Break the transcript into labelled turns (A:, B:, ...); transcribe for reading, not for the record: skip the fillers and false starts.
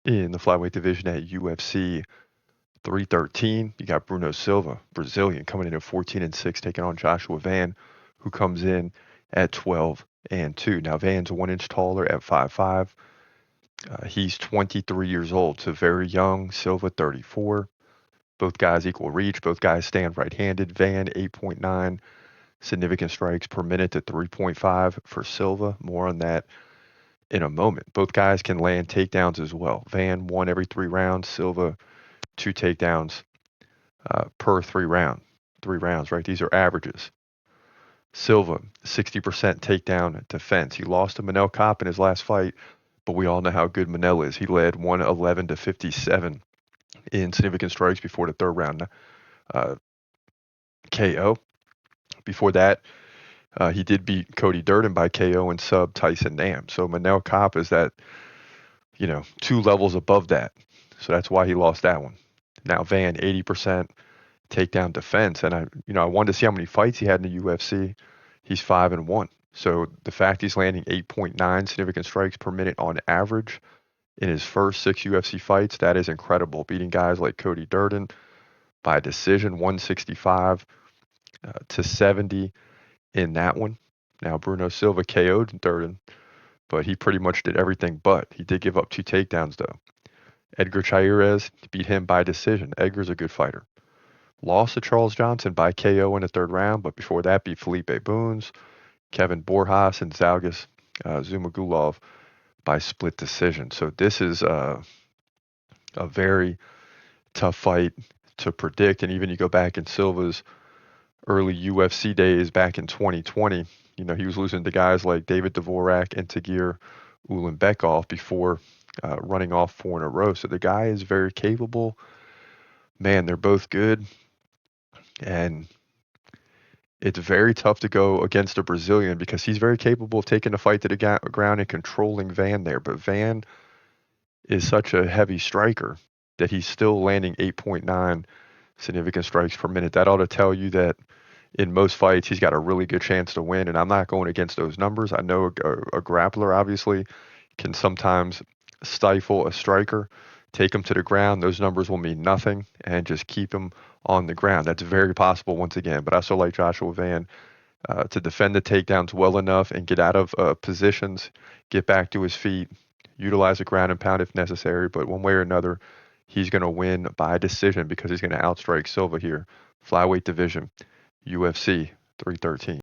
A: In the flyweight division at UFC 313, you got Bruno Silva, Brazilian, coming in at 14-6, taking on Joshua Van, who comes in at 12-2. Now Van's 1 inch taller at 5'5". He's 23 years old, so very young. Silva 34. Both guys equal reach. Both guys stand right-handed. Van 8.9 significant strikes per minute to 3.5 for Silva. More on that in a moment. Both guys can land takedowns as well. Van 1 every 3 rounds. Silva 2 takedowns per 3 rounds, right? These are averages. Silva 60% takedown defense. He lost to Manel Kape in his last fight, but we all know how good Manel is. He led 111-57 in significant strikes before the third round KO. Before that, he did beat Cody Durden by KO and sub Tyson Nam. So Manel Kape is that, 2 levels above that. So that's why he lost that one. Now Van 80% takedown defense, and I wanted to see how many fights he had in the UFC. He's 5-1. So the fact he's landing 8.9 significant strikes per minute on average in his first 6 UFC fights, that is incredible. Beating guys like Cody Durden by decision, 165-70 in that one. Now Bruno Silva KO'd Durden, but he pretty much did everything but. He did give up 2 takedowns though. Edgar Chairez beat him by decision. Edgar's a good fighter. Lost to Charles Johnson by KO in the third round, but before that beat Felipe Boons, Kevin Borjas, and Zhalgas Zhumagulov by split decision. So this is a very tough fight to predict. And even you go back in Silva's early UFC days back in 2020, he was losing to guys like David Dvorak and Tagir Ulanbekov before running off 4 in a row. So the guy is very capable. Man, they're both good. And it's very tough to go against a Brazilian because he's very capable of taking the fight to the ground and controlling Van there. But Van is such a heavy striker that he's still landing 8.9 significant strikes per minute. That ought to tell you that in most fights he's got a really good chance to win. And I'm not going against those numbers. I know a grappler obviously can sometimes stifle a striker, take him to the ground. Those numbers will mean nothing, and just keep him on the ground. That's very possible once again. But I still like Joshua Van to defend the takedowns well enough and get out of positions, get back to his feet, utilize a ground and pound if necessary. But one way or another, he's going to win by decision because he's going to outstrike Silva here. Flyweight division, UFC 313.